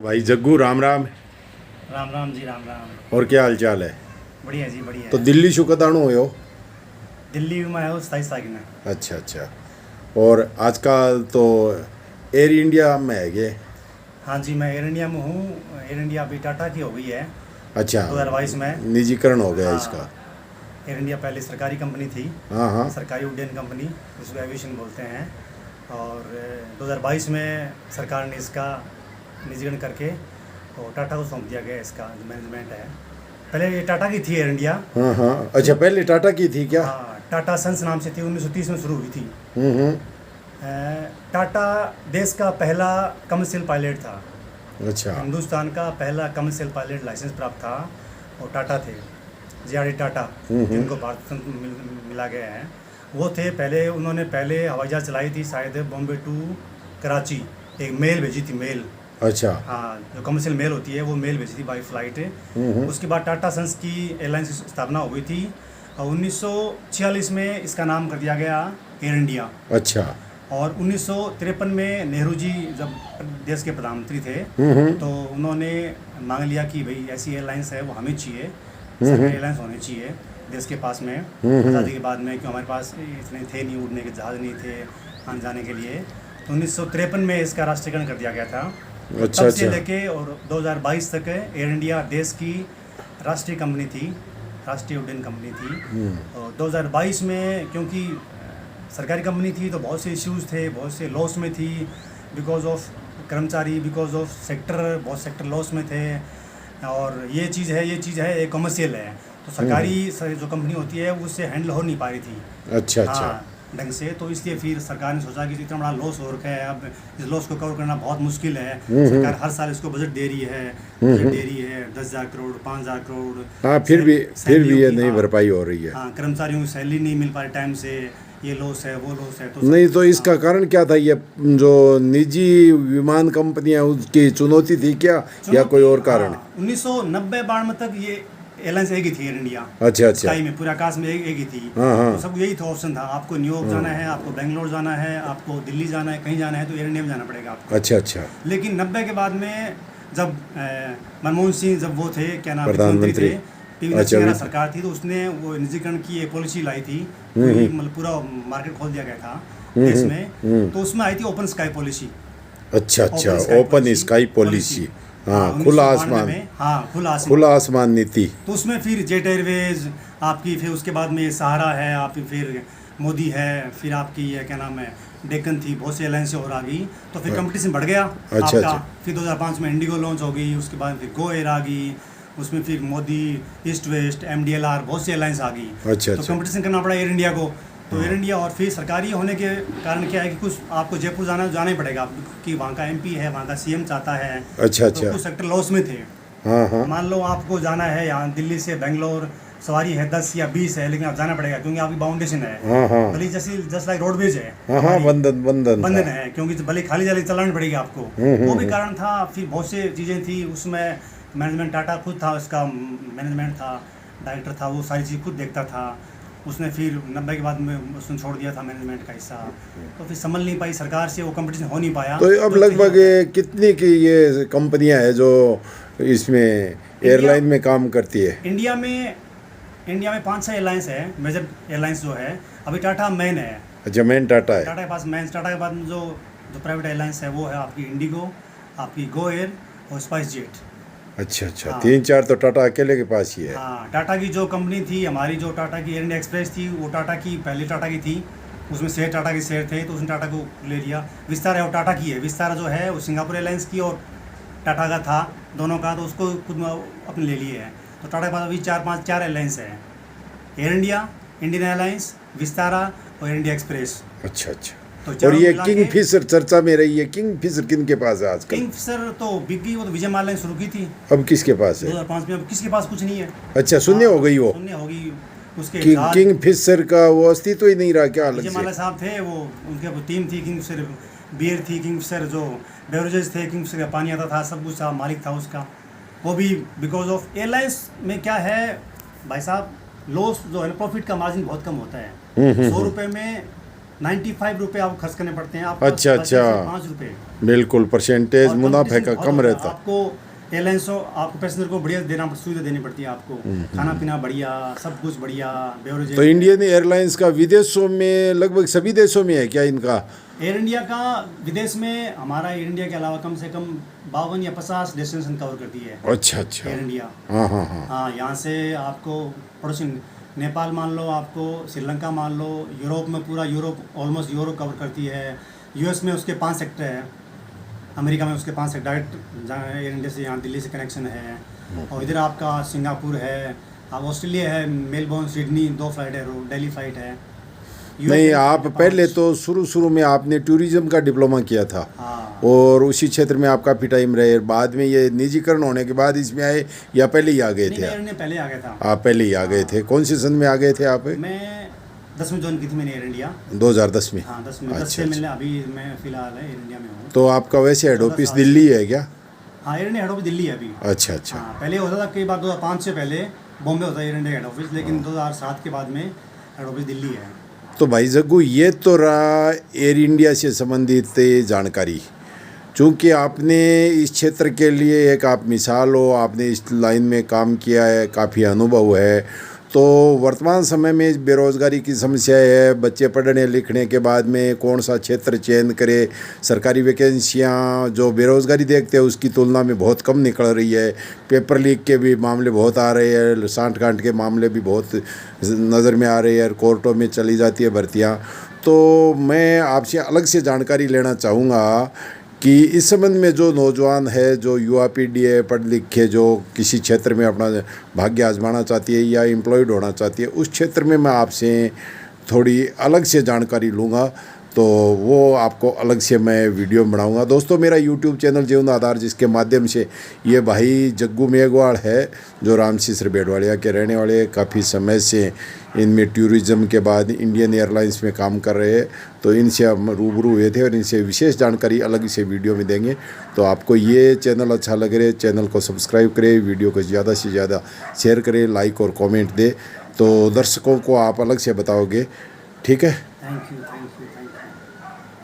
भाई जग्गू, राम राम। राम राम जी, राम राम। और क्या हाल चाल है? बढ़िया जी, बढ़िया तो है। दिल्ली शू कदाणु हो? दिल्ली में आया हूँ 27 तारीख में। अच्छा अच्छा। और आजकल तो एयर इंडिया में है ये। हाँ जी, मैं एयर इंडिया में हूँ। एयर इंडिया अभी टाटा की हो गई है अच्छा, 2022 में। निजीकरण हो गया इसका। हाँ, एयर इंडिया पहले सरकारी कंपनी थी, हाँ हाँ। सरकारी उड्डयन कंपनी, जिसको एविएशन बोलते हैं। और 2022 में सरकार ने इसका निजीकरण करके और टाटा को सौंप दिया गया इसका जो मैनेजमेंट है। पहले ये टाटा की थी एयर इंडिया। हाँ हाँ। अच्छा, पहले टाटा की थी क्या? हाँ, टाटा सन्स नाम से थी, 1930 में शुरू हुई थी। हम्म। टाटा देश का पहला कमर्शियल पायलट था। अच्छा। हिंदुस्तान का पहला कमर्शियल पायलट लाइसेंस प्राप्त था और टाटा थे, जे.आर.डी. टाटा, जिनको भारत रत्न मिला गया है। वो थे पहले, उन्होंने पहले हवाई जहाज़ चलाई थी शायद बॉम्बे टू कराची, एक मेल भेजी थी, मेल। अच्छा। हाँ, जो कमर्शियल मेल होती है वो मेल भेजी थी बाई फ्लाइट। उसके बाद टाटा सन्स की एयरलाइंस की स्थापना हो गई थी और 1946 में इसका नाम कर दिया गया एयर इंडिया। अच्छा। और 1953 में नेहरू जी जब देश के प्रधानमंत्री थे तो उन्होंने मांग लिया कि भाई ऐसी एयरलाइंस है वो हमें चाहिए, सरकारी एयरलाइंस होनी चाहिए देश के पास में। आज़ादी के बाद में, क्यों हमारे पास इतने थे नहीं, उड़ने के जहाज़ नहीं थे आने जाने के लिए, तो 1953 में इसका राष्ट्रीयकरण कर दिया गया था। अच्छा तब से अच्छा। लेके और 2022 तक एयर इंडिया देश की राष्ट्रीय कंपनी थी, राष्ट्रीय उड्डयन कंपनी थी। और 2022 में क्योंकि सरकारी कंपनी थी तो बहुत से इश्यूज थे, बहुत से लॉस में थी, बिकॉज ऑफ कर्मचारी, बिकॉज ऑफ सेक्टर, बहुत सेक्टर लॉस में थे। और ये चीज़ है, एक कमर्शियल है, तो सरकारी जो कंपनी होती है उससे हैंडल हो नहीं पा रही थी। अच्छा अच्छा। हाँ, ढंग से। तो इसलिए फिर सरकार ने सोचा कि इतना बड़ा लॉस हो रखा है, अब इस लॉस को कवर करना बहुत मुश्किल है। सरकार हर साल इसको बजट दे रही है, 10,000 करोड़, 5,000 करोड़। हाँ, फिर भी ये नहीं हाँ, भरपाई हो रही है। हाँ, कर्मचारियों की सैलरी नहीं मिल पा रही टाइम से, ये लॉस है, वो लॉस है। तो नहीं, तो इसका कारण क्या था? ये जो निजी विमान कंपनियां, उसकी चुनौती थी क्या, या कोई और कारण? 1990-92 तक ये एयरलाइंस एक ही थी, एयर इंडिया। अच्छा अच्छा। स्काई में, पूरे आकाश में एक ही थी। हाँ हाँ। तो सब यही था, ऑप्शन था, आपको न्यूयॉर्क जाना है, आपको बेंगलोर जाना है, आपको दिल्ली जाना है, कहीं जाना है तो एयर इंडिया में जाना पड़ेगा आपको। अच्छा अच्छा। लेकिन 90 के बाद में जब मनमोहन सिंह जब वो थे, क्या नाम, प्रधानमंत्री। थे, पीवी अच्छा, नरसिम्हा सरकार थी, तो उसने वो निजीकरण की एक पॉलिसी लाई थी, मतलब पूरा मार्केट खोल दिया गया था देश में। तो उसमें आई थी ओपन स्काई पॉलिसी। अच्छा अच्छा, ओपन स्काई पॉलिसी। हाँ, खुला आसमान। हाँ, खुला आसमान नीति। तो उसमें फिर जेट एयरवेज आपकी, फिर उसके बाद में सहारा है आपकी, फिर मोदी है, फिर आपकी ये क्या नाम है, डेक्कन थी, बहुत सी एयरलाइंस और आ गई। तो फिर कंपटीशन बढ़ गया अच्छा आपका। अच्छा। फिर 2005 में इंडिगो लॉन्च हो गई, उसके बाद फिर गो एयर आ गई, उसमें फिर मोदी, ईस्ट वेस्ट, MDLR, बहुत सी एयरलाइंस आ गई। अच्छा तो अच्छा। कंपटीशन करना पड़ा एयर इंडिया को। तो एयर इंडिया, और फिर सरकारी होने के कारण क्या है कि कुछ आपको जयपुर जाना ही पड़ेगा, कि वहाँ का MP है, वहाँ का CM चाहता है। अच्छा तो अच्छा। कुछ सेक्टर लॉस में थे। हाँ हाँ। मान लो आपको जाना है यहाँ दिल्ली से बेंगलोर, सवारी है 10 या 20 है, लेकिन आप जाना पड़ेगा क्योंकि आपकी बाउंडेशन है। हाँ हाँ। भले जैसे जस्ट लाइक रोडवेज है। हाँ हाँ, बंधन बंधन था। है, क्योंकि भले खाली जाली चलानी पड़ेगी आपको। वो भी कारण था। फिर बहुत से चीज़ें थी उसमें। मैनेजमेंट टाटा खुद था, उसका मैनेजमेंट था, डायरेक्टर था, वो सारी चीज़ खुद देखता था। उसने फिर 90 के बाद में उसने छोड़ दिया था मैनेजमेंट का हिस्सा। तो फिर संभल नहीं पाई सरकार से, वो कंपटीशन हो नहीं पाया। तो अब लगभग कितनी की ये कंपनियां हैं जो इसमें एयरलाइन में काम करती है? इंडिया में 5-6 एयरलाइंस है, मेजर एयरलाइंस जो है। अभी टाटा मेन है। अच्छा, मेन टाटा है। टाटा के पास मेन, टाटा के बाद में जो प्राइवेट एयरलाइंस है वो है आपकी इंडिगो, आपकी गो एयर और स्पाइस जेट। अच्छा अच्छा। हाँ। 3-4 तो टाटा अकेले के पास ही है। हाँ, टाटा की जो कंपनी थी हमारी, जो टाटा की एयर इंडिया एक्सप्रेस थी, वो टाटा की पहले टाटा की थी। उसमें शेयर टाटा के शेयर थे, तो उसने टाटा को ले लिया। विस्तारा है वो टाटा की है। विस्तारा जो है वो सिंगापुर एयरलाइंस की और टाटा का था, दोनों का, तो उसको खुद अपने ले लिए है। तो टाटा के पास अभी 4 एयरलाइंस है, air India, Indian airlines, Vistara और एयर इंडिया एक्सप्रेस। अच्छा अच्छा। तो और चारों ये मिला किंग के फिशर चर्चा में रही है। किंग फिशर किन के पास है आजकल? किंगफिशर तो बिक गई, वो तो विजय माल्या ने शुरू की थी अब किसके पास है? 2005 में। अब किसके पास कुछ नहीं है। अच्छा, शून्य हो गई वो। शून्य होगी उसके किंग फिशर का वो अस्तित्व ही नहीं रहा क्या अलग विजय से? माल्या साहब थे, वो उनके वो टीम थी, किंगफिशर बियर थी, किंगफिशर जो बेवरेजेस थे, किंगफिशर का पानी आता था, सब कुछ था, मालिक था उसका। वो भी बिकॉज ऑफ एयरलाइंस में क्या है भाई साहब, लॉस जो है ना, प्रॉफिट का मार्जिन बहुत कम होता है। 100 रुपये में 95 रुपये आपको खर्च करने पड़ते हैं। आप अच्छा, अच्छा। 5 रुपये बिल्कुल परसेंटेज और मुनाफे का competition कम बहुत होता है। रहता। आपको एयरलाइंस को, आपको पैसेंजर को बढ़िया सुविधा देनी पड़ती है। आपको खाना पीना बढ़िया, सब कुछ बढ़िया, बेवरेज। तो इंडियन एयरलाइंस का विदेशों में लगभग सभी देशों में है क्या इनका? एयर इंडिया का विदेश में, हमारा एयर इंडिया के अलावा कम से कम 52 या 50 डेस्टिनेशन कवर करती है अच्छा अच्छा। Air India. हाँ हाँ हाँ। हाँ, यहाँ से आपको पड़ोसी नेपाल मान लो, आपको श्रीलंका मान लो, यूरोप में पूरा यूरोप, ऑलमोस्ट यूरोप कवर करती है। यूएस में उसके 5 सेक्टर है, अमेरिका में उसके 5 सेक्टर, डायरेक्ट एयर इंडिया से यहाँ दिल्ली से कनेक्शन है। और इधर आपका सिंगापुर है, आप ऑस्ट्रेलिया है, मेलबोर्न, सिडनी 2 फ्लाइट है, दिल्ली फ्लाइट है। नहीं, आप पहले तो शुरू में आपने टूरिज्म का डिप्लोमा किया था। हाँ, और उसी क्षेत्र में आप काफ़ी टाइम रहे, बाद में ये निजीकरण होने के बाद इसमें आए या पहले ही आ गए थे? नहीं, मैं पहले आ गया था। आप पहले ही आ गए थे। कौन से सन में आ गए थे आप? मैं 10वीं ज्वाइन की थी मैंने एयर इंडिया। 2010 में? हाँ, 10 में। 10 अच्छा से मिलने अभी मैं फिलहाल एयर इंडिया में हूँ। तो आपका वैसे हेड 14 ऑफिस साल दिल्ली है क्या? हाँ, air India head office Delhi है अभी। अच्छा अच्छा। हाँ, पहले होता था, कई बार 2005 से पहले बॉम्बे होता है एयर इंडिया हेड ऑफिस, लेकिन 2007 के बाद में हेड ऑफिस दिल्ली है। तो भाई जग्गू, ये तो रहा एयर इंडिया से संबंधित जानकारी। चूँकि आपने इस क्षेत्र के लिए एक आप मिसाल हो, आपने इस लाइन में काम किया है, काफ़ी अनुभव है, तो वर्तमान समय में बेरोज़गारी की समस्या है, बच्चे पढ़ने लिखने के बाद में कौन सा क्षेत्र चयन करे, सरकारी वैकेंसियाँ जो बेरोज़गारी देखते हैं उसकी तुलना में बहुत कम निकल रही है, पेपर लीक के भी मामले बहुत आ रहे हैं, सांठ गांठ के मामले भी बहुत नज़र में आ रहे हैं, कोर्टों में चली जाती है भर्तियाँ। तो मैं आपसे अलग से जानकारी लेना चाहूँगा कि इस संबंध में जो नौजवान है, जो युवा पीढ़ी है, पढ़ लिखे, जो किसी क्षेत्र में अपना भाग्य आजमाना चाहती है या एम्प्लॉयड होना चाहती है, उस क्षेत्र में मैं आपसे थोड़ी अलग से जानकारी लूँगा, तो वो आपको अलग से मैं वीडियो बनाऊंगा। दोस्तों, मेरा यूट्यूब चैनल जीवन आधार, जिसके माध्यम से ये भाई जग्गू मेघवाल है, जो रामसी सरबेड़वाड़िया के रहने वाले, काफ़ी समय से इनमें टूरिज़्म के बाद इंडियन एयरलाइंस में काम कर रहे हैं, तो इनसे हम रूबरू हुए थे और इनसे विशेष जानकारी अलग से वीडियो में देंगे। तो आपको ये चैनल अच्छा लग रहा है, चैनल को सब्सक्राइब करें, वीडियो को ज़्यादा से ज़्यादा शेयर करें, लाइक और कमेंट दें, तो दर्शकों को आप अलग से बताओगे। ठीक है? Thank you.